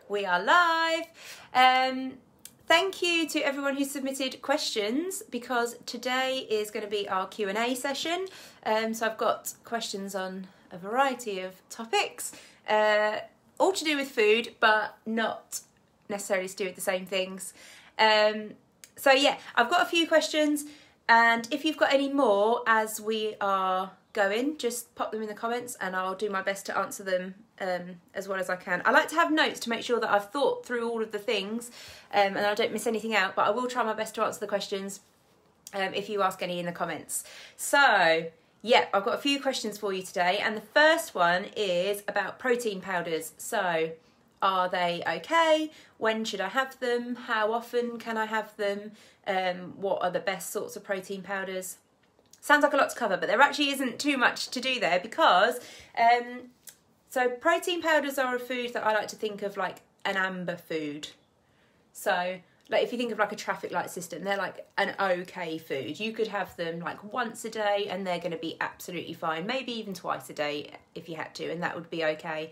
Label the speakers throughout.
Speaker 1: We are live. Thank you to everyone who submitted questions, because today is going to be our Q&A session. So I've got questions on a variety of topics, all to do with food, but not necessarily to do with the same things. So yeah, I've got a few questions, and if you've got any more as we are going, just pop them in the comments and I'll do my best to answer them as well as I can. I like to have notes to make sure that I've thought through all of the things and I don't miss anything out, but I will try my best to answer the questions if you ask any in the comments. So yeah, I've got a few questions for you today, and the first one is about protein powders. So are they okay? When should I have them? How often can I have them? What are the best sorts of protein powders? Sounds like a lot to cover, but there actually isn't too much to do there, because so protein powders are a food that I like to think of like an amber food. So like if you think of like a traffic light system, they're like an okay food. You could have them like once a day and they're going to be absolutely fine, maybe even twice a day if you had to, and that would be okay.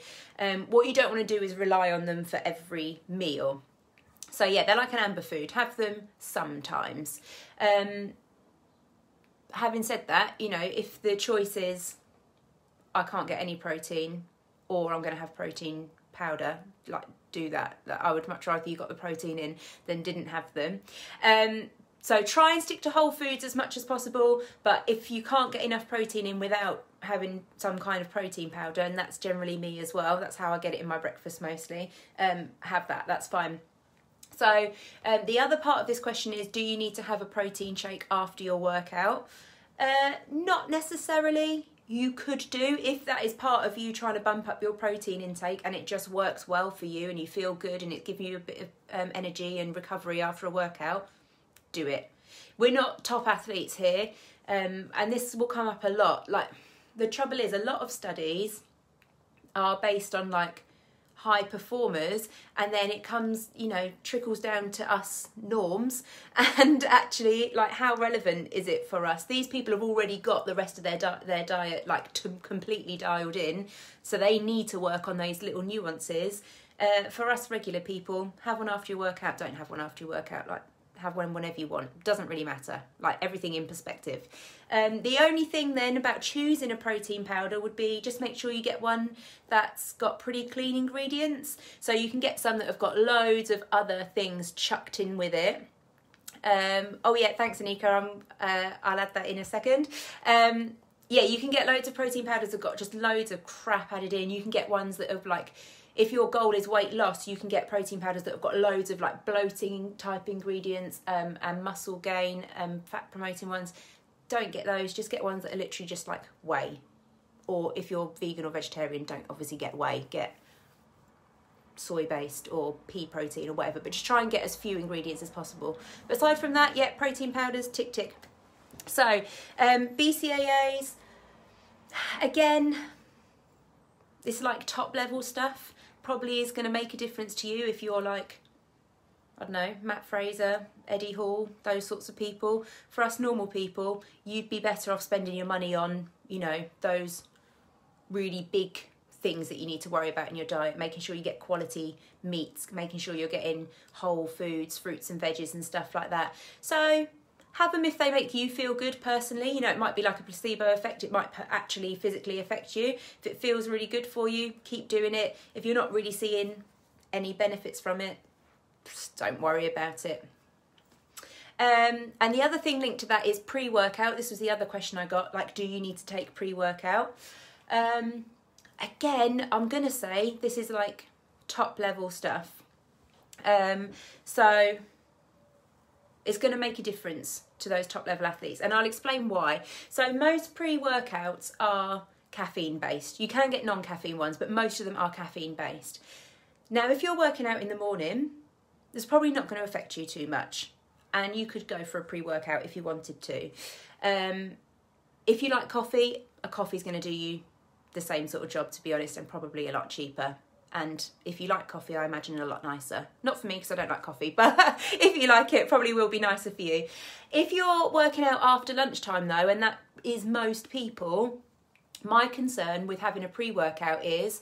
Speaker 1: What you don't want to do is rely on them for every meal. So yeah, they're like an amber food. Have them sometimes. Having said that, you know, if the choice is I can't get any protein or I'm going to have protein powder, like do that. I would much rather you got the protein in than didn't have them. So try and stick to whole foods as much as possible, but if you can't get enough protein in without having some kind of protein powder, and that's generally me as well, that's how I get it in my breakfast mostly, have that, that's fine. So the other part of this question is, do you need to have a protein shake after your workout? Not necessarily. You could do, if that is part of you trying to bump up your protein intake and it just works well for you and you feel good and it gives you a bit of energy and recovery after a workout, do it. We're not top athletes here, and this will come up a lot. Like, the trouble is, a lot of studies are based on like high performers, and then it comes, you know, trickles down to us norms, and actually, like, how relevant is it for us? These people have already got the rest of their diet like completely dialed in, so they need to work on those little nuances. For us regular people, have one after your workout, don't have one after your workout, like have one whenever you want, doesn't really matter, like everything in perspective. The only thing then about choosing a protein powder would be just make sure you get one that's got pretty clean ingredients. So you can get some that have got loads of other things chucked in with it. Oh yeah, thanks Anika, I'll add that in a second. Yeah, you can get loads of protein powders that have got just loads of crap added in. You can get ones that have like, if your goal is weight loss, you can get protein powders that have got loads of like bloating type ingredients and muscle gain and fat promoting ones. Don't get those, just get ones that are literally just like whey. Or if you're vegan or vegetarian, don't obviously get whey, get soy based or pea protein or whatever, but just try and get as few ingredients as possible. But aside from that, yeah, protein powders, tick tick. So BCAAs, again, it's like top level stuff. Probably is going to make a difference to you if you're like, I don't know, Matt Fraser, Eddie Hall, those sorts of people. For us normal people, you'd be better off spending your money on, you know, those really big things that you need to worry about in your diet, making sure you get quality meats, making sure you're getting whole foods, fruits and veggies and stuff like that. So have them if they make you feel good personally. You know, it might be like a placebo effect. It might actually physically affect you. If it feels really good for you, keep doing it. If you're not really seeing any benefits from it, just don't worry about it. And the other thing linked to that is pre-workout. This was the other question I got, like, do you need to take pre-workout? Again, I'm going to say this is like top level stuff. So it's going to make a difference to those top level athletes, and I'll explain why. So most pre-workouts are caffeine based. You can get non-caffeine ones, but most of them are caffeine based. Now, if you're working out in the morning, it's probably not going to affect you too much, and you could go for a pre-workout if you wanted to. If you like coffee, a coffee's going to do you the same sort of job, to be honest, and probably a lot cheaper. And if you like coffee, I imagine a lot nicer. Not for me, because I don't like coffee, but if you like it, probably will be nicer for you. If you're working out after lunchtime though, and that is most people, my concern with having a pre-workout is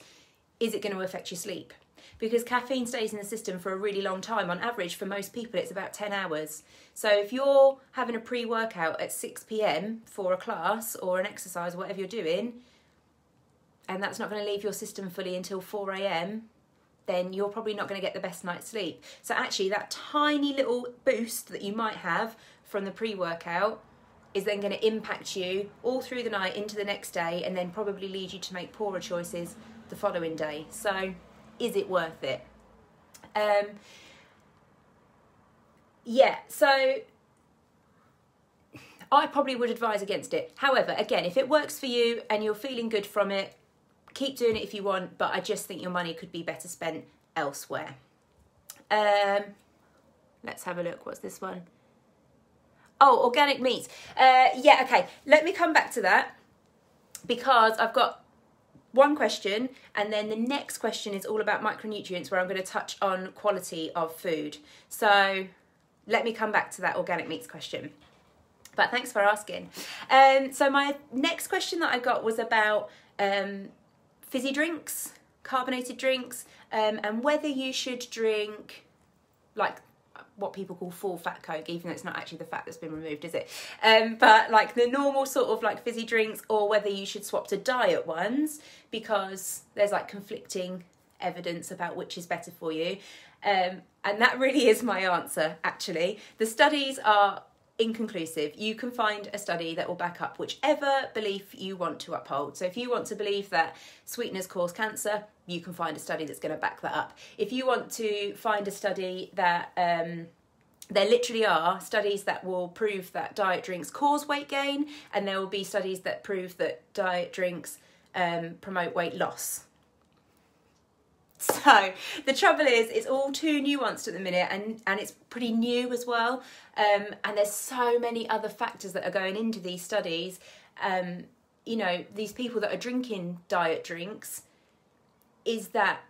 Speaker 1: it going to affect your sleep? because caffeine stays in the system for a really long time. On average, for most people, it's about 10 hours. So if you're having a pre-workout at 6 p.m. for a class or an exercise, whatever you're doing, and that's not going to leave your system fully until 4 a.m., then you're probably not going to get the best night's sleep. So actually that tiny little boost that you might have from the pre-workout is then going to impact you all through the night into the next day, and then probably lead you to make poorer choices the following day. So is it worth it? Yeah, so I probably would advise against it. However, again, if it works for you and you're feeling good from it, keep doing it if you want, but I just think your money could be better spent elsewhere. Let's have a look. What's this one? Oh, organic meats. Yeah, okay. Let me come back to that, because I've got one question, and then the next question is all about micronutrients, where I'm going to touch on quality of food. So let me come back to that organic meats question. But thanks for asking. So my next question that I got was about fizzy drinks, carbonated drinks, and whether you should drink like what people call full fat Coke, even though it's not actually the fat that's been removed, is it? But like the normal sort of like fizzy drinks, or whether you should swap to diet ones, because there's like conflicting evidence about which is better for you. And that really is my answer, actually. The studies are inconclusive. You can find a study that will back up whichever belief you want to uphold. So if you want to believe that sweeteners cause cancer, you can find a study that's going to back that up. If you want to find a study that there literally are studies that will prove that diet drinks cause weight gain, and there will be studies that prove that diet drinks promote weight loss. So the trouble is, it's all too nuanced at the minute, and it's pretty new as well. And there's so many other factors that are going into these studies. You know, these people that are drinking diet drinks, is that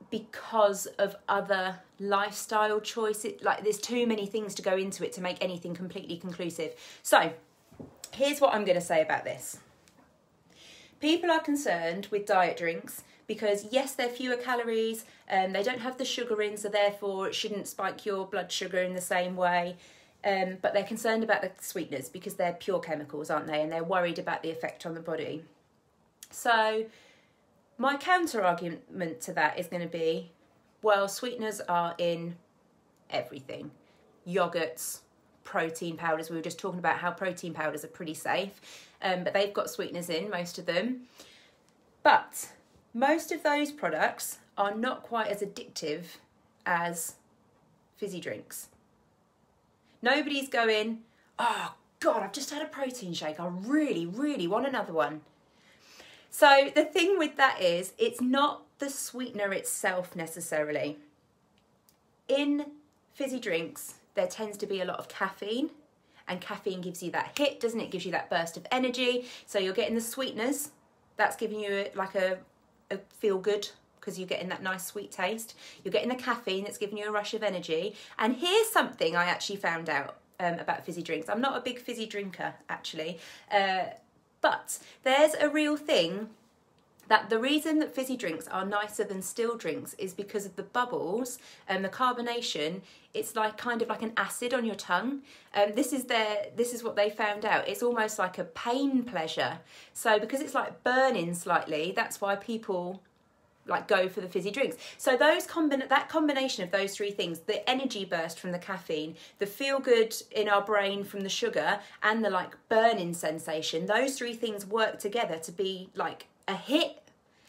Speaker 1: because of other lifestyle choices? Like, there's too many things to go into it to make anything completely conclusive. So here's what I'm going to say about this. People are concerned with diet drinks because, yes, they're fewer calories, they don't have the sugar in, so therefore it shouldn't spike your blood sugar in the same way. But they're concerned about the sweeteners because they're pure chemicals, aren't they? And they're worried about the effect on the body. So my counter argument to that is going to be, well, sweeteners are in everything. Yogurts, protein powders. We were just talking about how protein powders are pretty safe, but they've got sweeteners in, most of them. But most of those products are not quite as addictive as fizzy drinks. Nobody's going, oh God, I've just had a protein shake, I really, really want another one. So the thing with that is, it's not the sweetener itself necessarily. In fizzy drinks, there tends to be a lot of caffeine, and caffeine gives you that hit, doesn't it? It gives you that burst of energy. So you're getting the sweeteners, that's giving you like a feel good, because you're getting that nice sweet taste. You're getting the caffeine, that's giving you a rush of energy. And here's something I actually found out about fizzy drinks. I'm not a big fizzy drinker, actually, but there's a real thing that the reason that fizzy drinks are nicer than still drinks is because of the bubbles and the carbonation. It's like kind of like an acid on your tongue. This is what they found out. It's almost like a pain pleasure. So because it's like burning slightly, that's why people like go for the fizzy drinks. So that combination of those three things, the energy burst from the caffeine, the feel good in our brain from the sugar, and the like burning sensation, those three things work together to be like a hit.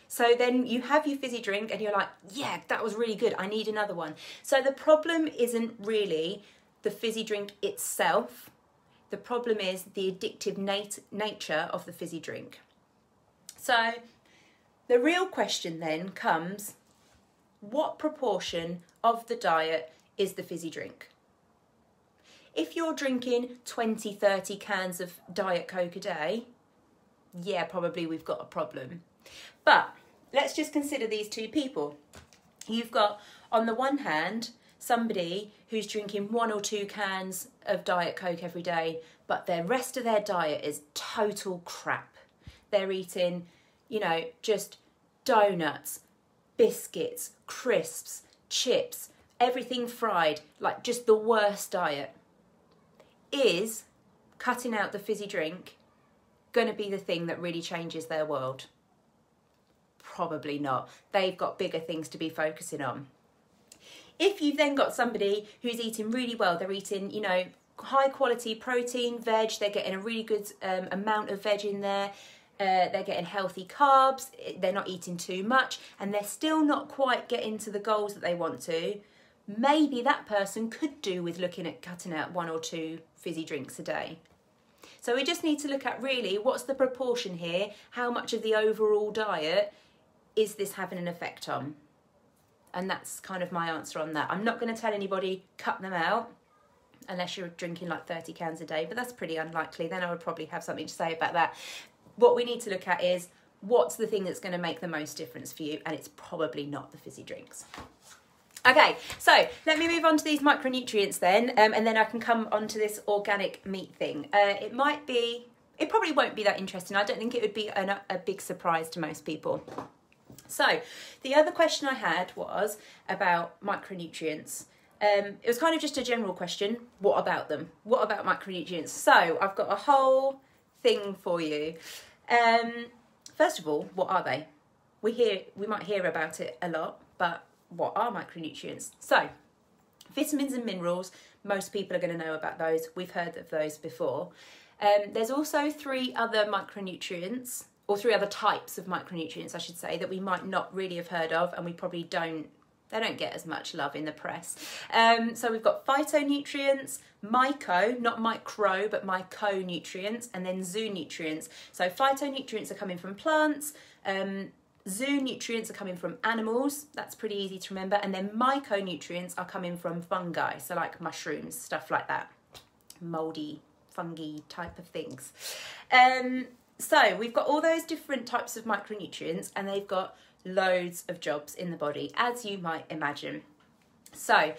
Speaker 1: So then you have your fizzy drink and you're like, yeah, that was really good, I need another one. So the problem isn't really the fizzy drink itself. The problem is the addictive nature of the fizzy drink. So the real question then comes, what proportion of the diet is the fizzy drink? If you're drinking 20, 30 cans of Diet Coke a day, yeah, probably we've got a problem. But let's just consider these two people. You've got, on the one hand, somebody who's drinking 1 or 2 cans of Diet Coke every day, but the rest of their diet is total crap. They're eating, you know, just donuts, biscuits, crisps, chips, everything fried, like just the worst diet. Is cutting out the fizzy drink going to be the thing that really changes their world? Probably not. They've got bigger things to be focusing on. If you've then got somebody who's eating really well, they're eating, you know, high quality protein, veg, they're getting a really good amount of veg in there, they're getting healthy carbs, they're not eating too much, and they're still not quite getting to the goals that they want to, maybe that person could do with looking at cutting out 1 or 2 fizzy drinks a day. So we just need to look at really what's the proportion here, how much of the overall diet is this having an effect on? And that's kind of my answer on that. I'm not going to tell anybody cut them out unless you're drinking like 30 cans a day, but that's pretty unlikely. Then I would probably have something to say about that. What we need to look at is what's the thing that's going to make the most difference for you, and it's probably not the fizzy drinks. Okay, so let me move on to these micronutrients then, and then I can come on to this organic meat thing. It probably won't be that interesting. I don't think it would be a big surprise to most people. So the other question I had was about micronutrients. It was kind of just a general question. What about them? What about micronutrients? So I've got a whole thing for you. First of all, what are they? We might hear about it a lot, but what are micronutrients? So vitamins and minerals, most people are going to know about those. We've heard of those before. There's also 3 other micronutrients, or 3 other types of micronutrients, I should say, that we might not really have heard of, and we probably they don't get as much love in the press. So we've got phytonutrients, not micro, but myconutrients, and then zoonutrients. So phytonutrients are coming from plants, zoonutrients are coming from animals, that's pretty easy to remember, and then myconutrients are coming from fungi, so like mushrooms, stuff like that, mouldy, fungi type of things. So we've got all those different types of micronutrients, and they've got loads of jobs in the body, as you might imagine. So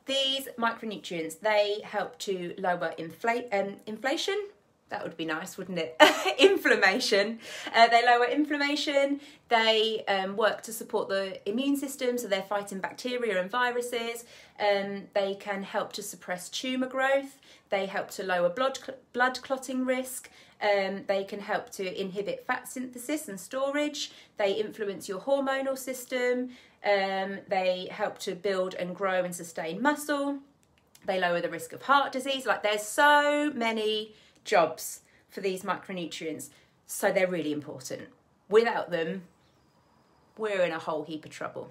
Speaker 1: these micronutrients, they help to lower inflation. That would be nice, wouldn't it? Inflammation. They lower inflammation. They work to support the immune system, so they're fighting bacteria and viruses. They can help to suppress tumour growth. They help to lower blood clotting risk. They can help to inhibit fat synthesis and storage. They influence your hormonal system. They help to build and grow and sustain muscle. They lower the risk of heart disease. Like, there's so many jobs for these micronutrients, so they're really important. Without them, we're in a whole heap of trouble.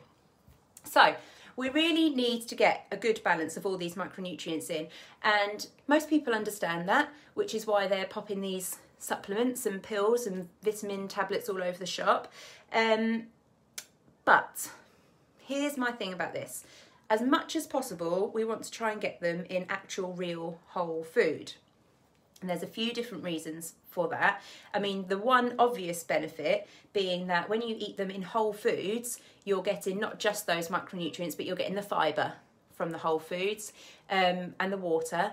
Speaker 1: So we really need to get a good balance of all these micronutrients in, and most people understand that, which is why they're popping these supplements and pills and vitamin tablets all over the shop. But here's my thing about this. As much as possible, we want to try and get them in actual, real, whole food. And there's a few different reasons for that. I mean, the one obvious benefit being that when you eat them in whole foods, you're getting not just those micronutrients, but you're getting the fibre from the whole foods and the water.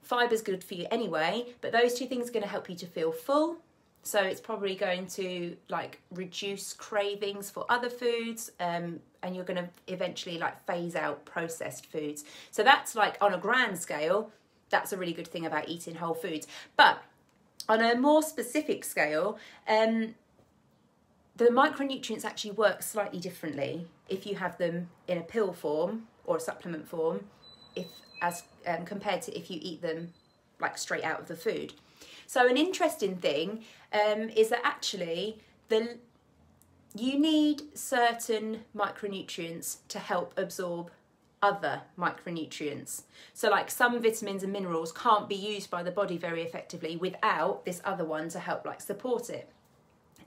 Speaker 1: Fiber's good for you anyway, but those 2 things are going to help you to feel full. So it's probably going to like reduce cravings for other foods, and you're going to eventually like phase out processed foods. So that's like on a grand scale, that's a really good thing about eating whole foods. But on a more specific scale, the micronutrients actually work slightly differently if you have them in a pill form or a supplement form, compared to if you eat them like straight out of the food. So an interesting thing is that actually you need certain micronutrients to help absorb other micronutrients. So like some vitamins and minerals can't be used by the body very effectively without this other one to help like support it.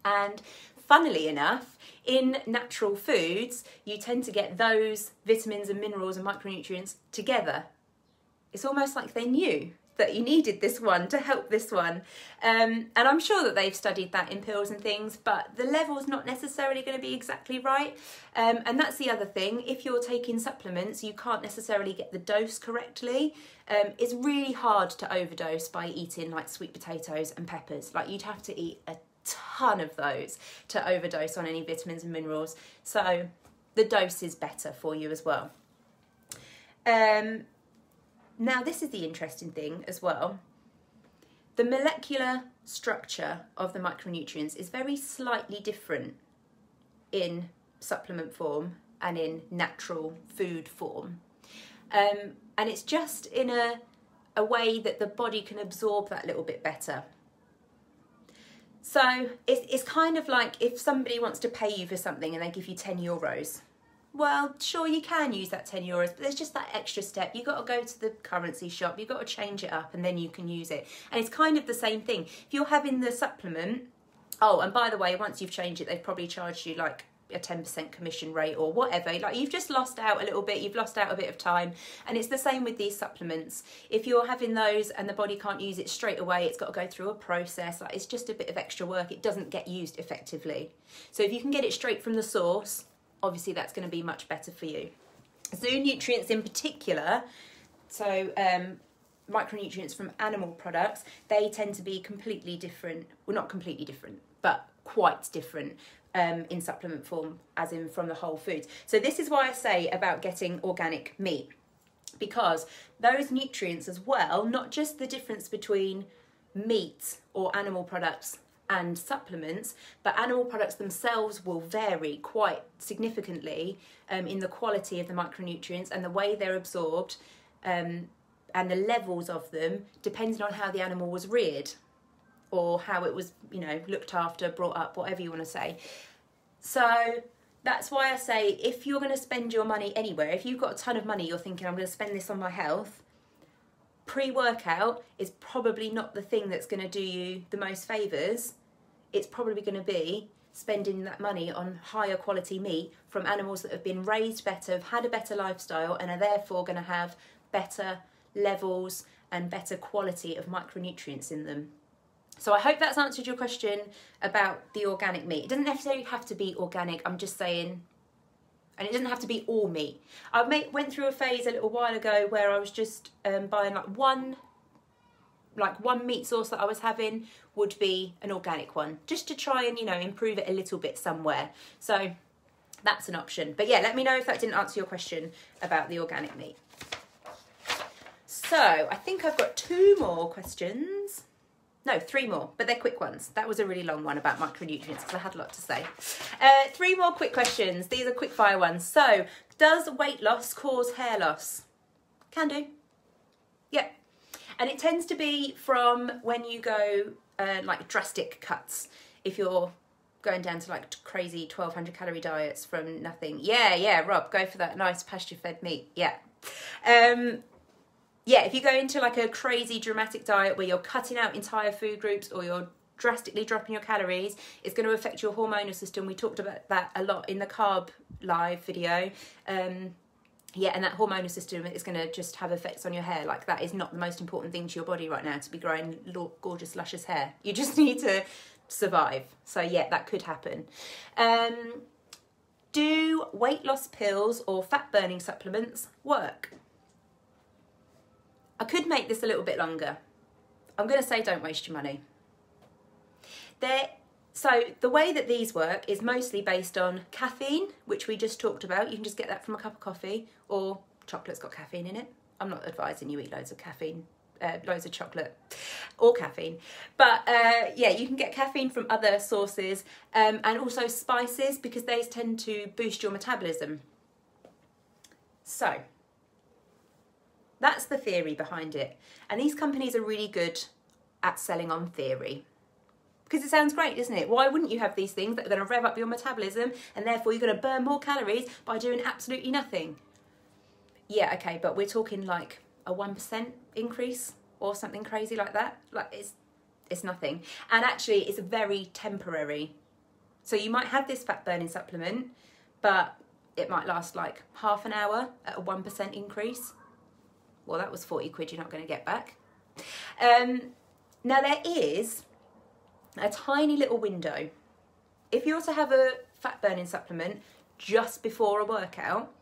Speaker 1: And funnily enough, in natural foods, you tend to get those vitamins and minerals and micronutrients together. It's almost like they knew that you needed this one to help this one. And I'm sure that they've studied that in pills and things, but the level's not necessarily going to be exactly right. And that's the other thing. If you're taking supplements, you can't necessarily get the dose correctly. It's really hard to overdose by eating like sweet potatoes and peppers. Like you'd have to eat a ton of those to overdose on any vitamins and minerals. So the dose is better for you as well. Now, this is the interesting thing as well. The molecular structure of the micronutrients is very slightly different in supplement form and in natural food form. And it's just in a way that the body can absorb that little bit better. So it's kind of like if somebody wants to pay you for something and they give you 10 euros. Well, sure, you can use that 10 euros, but there's just that extra step. You've got to go to the currency shop, you've got to change it up, and then you can use it. And it's kind of the same thing. If you're having the supplement, oh, and by the way, once you've changed it, they've probably charged you like a 10% commission rate or whatever. Like, you've just lost out a little bit, you've lost out a bit of time. And it's the same with these supplements. If you're having those and the body can't use it straight away, it's got to go through a process. Like, it's just a bit of extra work. It doesn't get used effectively. So if you can get it straight from the source, obviously that's going to be much better for you. Zoo nutrients in particular, so micronutrients from animal products, they tend to be completely different. Well, not completely different, but quite different in supplement form, as in from the whole foods. So this is why I say about getting organic meat, because those nutrients as well, not just the difference between meat or animal products and supplements, but animal products themselves will vary quite significantly in the quality of the micronutrients and the way they're absorbed, and the levels of them, depending on how the animal was reared or how it was, you know, looked after, brought up, whatever you want to say. So that's why I say, if you're going to spend your money anywhere, if you've got a ton of money, you're thinking, I'm going to spend this on my health, pre-workout is probably not the thing that's going to do you the most favours. It's probably going to be spending that money on higher quality meat from animals that have been raised better, have had a better lifestyle, and are therefore going to have better levels and better quality of micronutrients in them. So I hope that's answered your question about the organic meat. It doesn't necessarily have to be organic, I'm just saying. And it doesn't have to be all meat. I went through a phase a little while ago where I was just buying one meat source that I was having would be an organic one, just to try and, you know, improve it a little bit somewhere. So that's an option. But yeah, let me know if that didn't answer your question about the organic meat. So I think I've got 2 more questions. No, 3 more, but they're quick ones. That was a really long one about micronutrients because I had a lot to say. 3 more quick questions. These are quick fire ones. So, does weight loss cause hair loss? Can do. Yep. And it tends to be from when you go like drastic cuts. If you're going down to like crazy 1200 calorie diets from nothing. Yeah, Rob, go for that nice pasture fed meat. Yeah. Yeah, if you go into like a crazy dramatic diet where you're cutting out entire food groups or you're drastically dropping your calories, it's going to affect your hormonal system. We talked about that a lot in the carb live video. Yeah, and that hormonal system is going to just have effects on your hair. Like, that is not the most important thing to your body right now, to be growing gorgeous, luscious hair. You just need to survive. So yeah, that could happen. Do weight loss pills or fat burning supplements work? I could make this a little bit longer. I'm going to say don't waste your money. So the way that these work is mostly based on caffeine, which we just talked about. You can just get that from a cup of coffee, or chocolate's got caffeine in it. I'm not advising you eat loads of caffeine, loads of chocolate or caffeine. But yeah, you can get caffeine from other sources, and also spices, because they tend to boost your metabolism. So that's the theory behind it. And these companies are really good at selling on theory. Because it sounds great, doesn't it? Why wouldn't you have these things that are going to rev up your metabolism and therefore you're going to burn more calories by doing absolutely nothing? Yeah, okay, but we're talking like a 1% increase or something crazy like that. Like, it's nothing. And actually, it's very temporary. So you might have this fat burning supplement, but it might last like half an hour at a 1% increase. Well, that was 40 quid you're not going to get back. Now, there is a tiny little window. If you were to have a fat burning supplement just before a workout,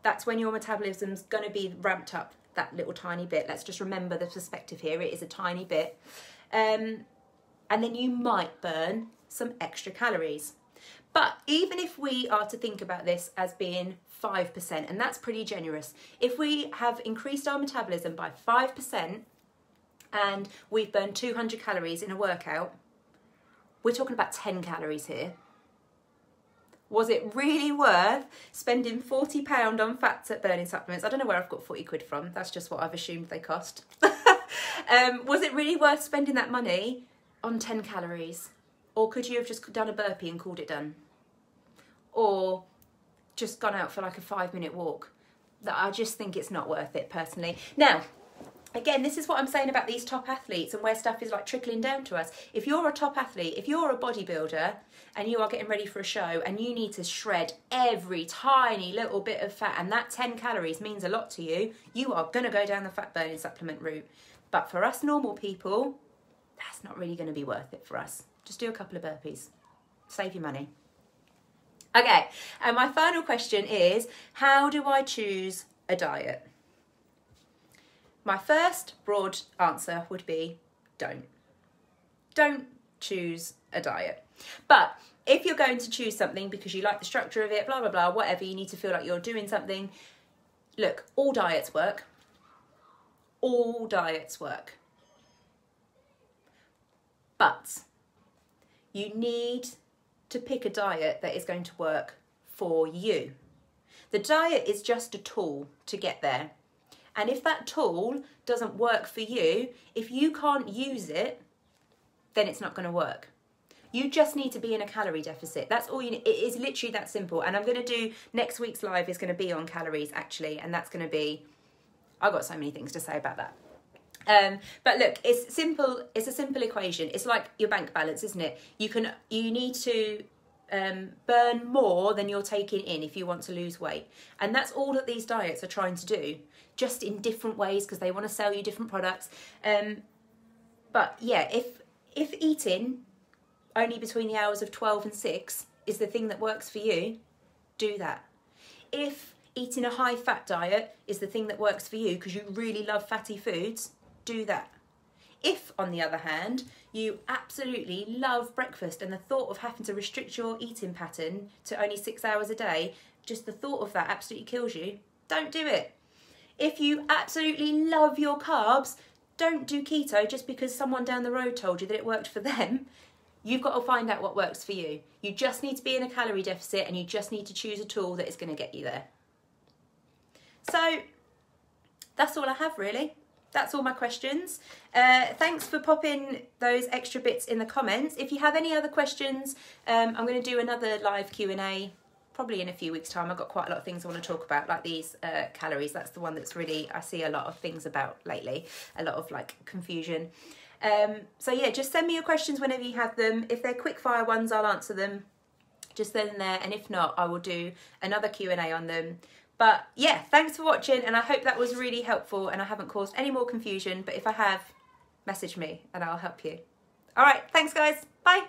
Speaker 1: that's when your metabolism's going to be ramped up that little tiny bit. Let's just remember the perspective here. It is a tiny bit. And then you might burn some extra calories. But even if we are to think about this as being 5%, and that's pretty generous, if we have increased our metabolism by 5% and we've burned 200 calories in a workout, we're talking about 10 calories here. Was it really worth spending £40 on fat burning supplements? I don't know where I've got 40 quid from. That's just what I've assumed they cost. Was it really worth spending that money on 10 calories? Or could you have just done a burpee and called it done? Or just gone out for like a 5-minute walk? I just think it's not worth it personally. Now, again, this is what I'm saying about these top athletes and where stuff is like trickling down to us. If you're a top athlete, if you're a bodybuilder and you are getting ready for a show and you need to shred every tiny little bit of fat and that 10 calories means a lot to you, you are going to go down the fat burning supplement route. But for us normal people, that's not really going to be worth it for us. Just do a couple of burpees. Save your money. Okay, and my final question is, how do I choose a diet? My first broad answer would be don't. Don't choose a diet. But if you're going to choose something because you like the structure of it, blah, blah, blah, whatever, you need to feel like you're doing something. Look, all diets work. All diets work. But you need to pick a diet that is going to work for you. The diet is just a tool to get there. And if that tool doesn't work for you, if you can't use it, then it's not going to work. You just need to be in a calorie deficit. That's all you need. It is literally that simple. And I'm going to do, next week's live is going to be on calories actually. And that's going to be, I've got so many things to say about that. But look, it's simple. It's a simple equation. It's like your bank balance, isn't it? You need to burn more than you're taking in if you want to lose weight. And that's all that these diets are trying to do, just in different ways because they want to sell you different products. But yeah, if eating only between the hours of 12 and 6 is the thing that works for you, do that. If eating a high fat diet is the thing that works for you because you really love fatty foods, do that. If, on the other hand, you absolutely love breakfast and the thought of having to restrict your eating pattern to only 6 hours a day, just the thought of that absolutely kills you, don't do it. If you absolutely love your carbs, don't do keto just because someone down the road told you that it worked for them. You've got to find out what works for you. You just need to be in a calorie deficit and you just need to choose a tool that is going to get you there. So that's all I have really. That's all my questions. Thanks for popping those extra bits in the comments. If you have any other questions, I'm going to do another live Q&A probably in a few weeks' time. I've got quite a lot of things I want to talk about, like these calories. That's the one that's really, I see a lot of things about lately, a lot of like confusion. So yeah, just send me your questions whenever you have them. If they're quick fire ones, I'll answer them just then and there. And if not, I will do another Q&A on them. But yeah, thanks for watching and I hope that was really helpful and I haven't caused any more confusion. But if I have, message me and I'll help you. All right, thanks guys. Bye.